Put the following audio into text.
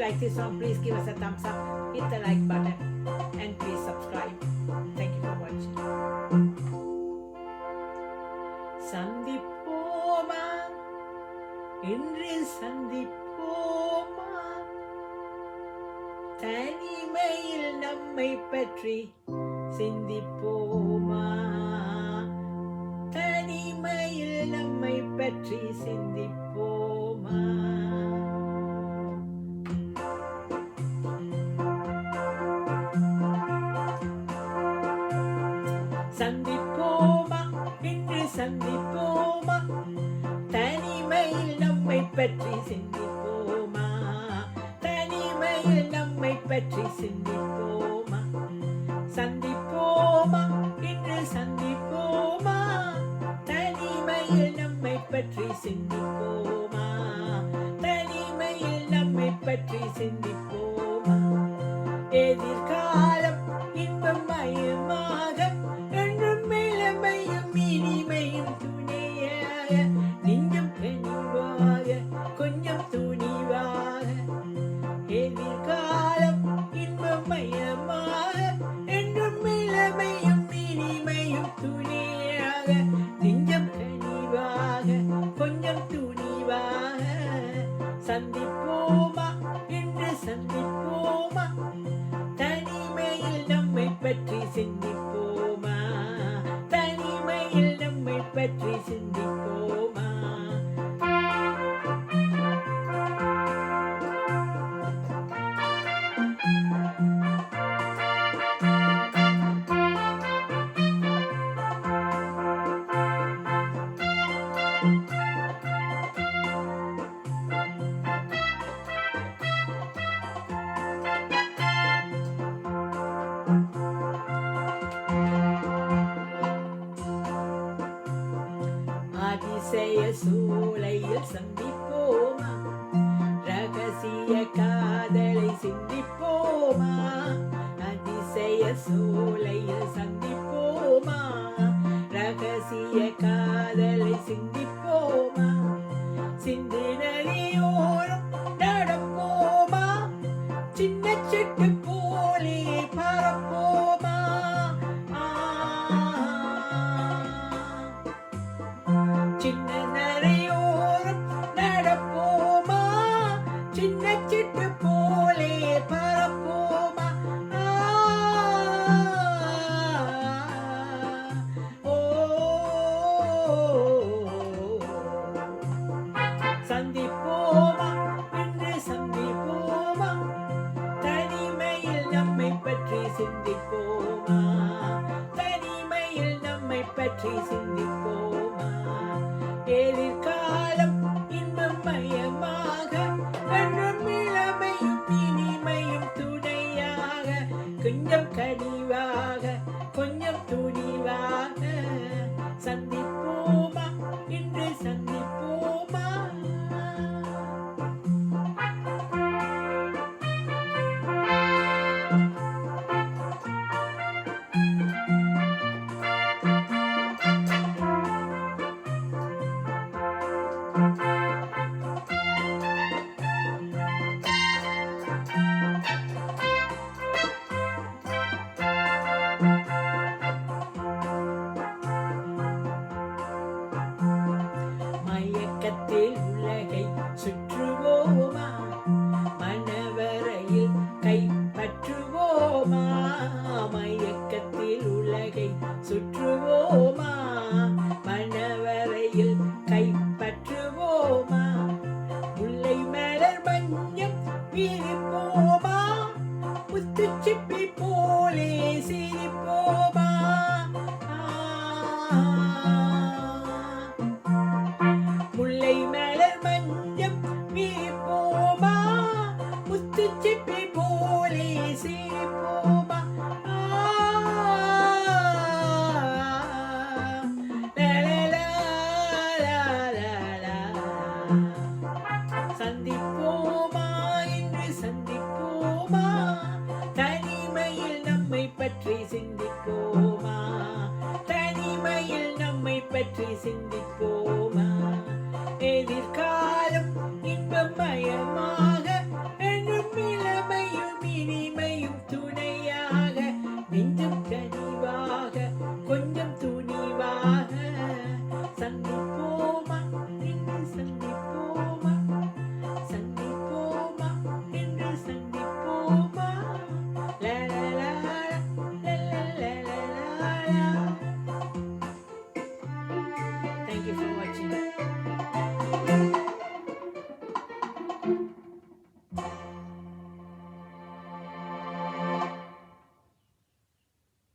like this song, please give us a thumbs up, hit the like button, and please subscribe. Thank you for watching. சந்திப்போமா இன்று சந்திப்போமா, தனிமையில் நம்மை பற்றி சிந்திப்போமா, தனிமையில் நம்மை பற்றி சிந்திப்போமா. சந்திப்போமா இன்று சந்திப்போமா, தனிமையில் நம்மை பற்றி சிந்திப்போமா, தனிமையில் நம்மை பற்றி சிந்திப்போமா. சந்திப்போமா இன்று சந்திப்போமா, தனிமையில் நம்மை பற்றி சிந்திப்போமா, தனிமையில் நம்மை பற்றி சிந்திப்போமா. எதிர்காலம் இன்பம் மயமாக, என்றும் இளமையும் இனிமையும் துணையாக, நெஞ்சம் கனிவாக கொஞ்சம் துணிவாக. எதிர்காலம் இன்பம் மயமாக, என்றும் இளமையும் இனிமையும் துணையாக, நெஞ்சம் கனிவாக கொஞ்சம் துணிவாக. சந்திப்போமா இன்று சந்திப்போமா, தனிமையில் நம்மை பற்றி சிந்திப்போமா, தனிமையில் நம்மை பற்றி சிந்திப்போமா. அதிசய சூளையில் சந்திப்போமா, ரகசிய காதலை சிந்திப்போமா, அதிசய சூளையில் சந்திப்போமா, ரகசிய காதலை சிந்திப்போமா. சிந்து நதியோரம் நடப்போமா, சின்ன சிட்டு போலே பரப்போமா. சின்ன நதியோரம் நடப்போமா, சின்ன சிட்டு போலே பரப்போமா. ஓ சந்திப்போமா இன்று சந்திப்போமா, தனிமையில் நம்மை பற்றி சிந்திப்போமா, தனிமையில் நம்மை பற்றி சிந்திப்போமா. எதிர்காலம் இன்பம் மயமாக, என்றும் இளமையும் இனிமையும் துணையாக, கொஞ்சம் கனிவாக கொஞ்சம் துணிவாக. சந்திப்போமா இன்று சந்திப்போமா. மயக்கத்தில் உலகை சுற்றுவோமா,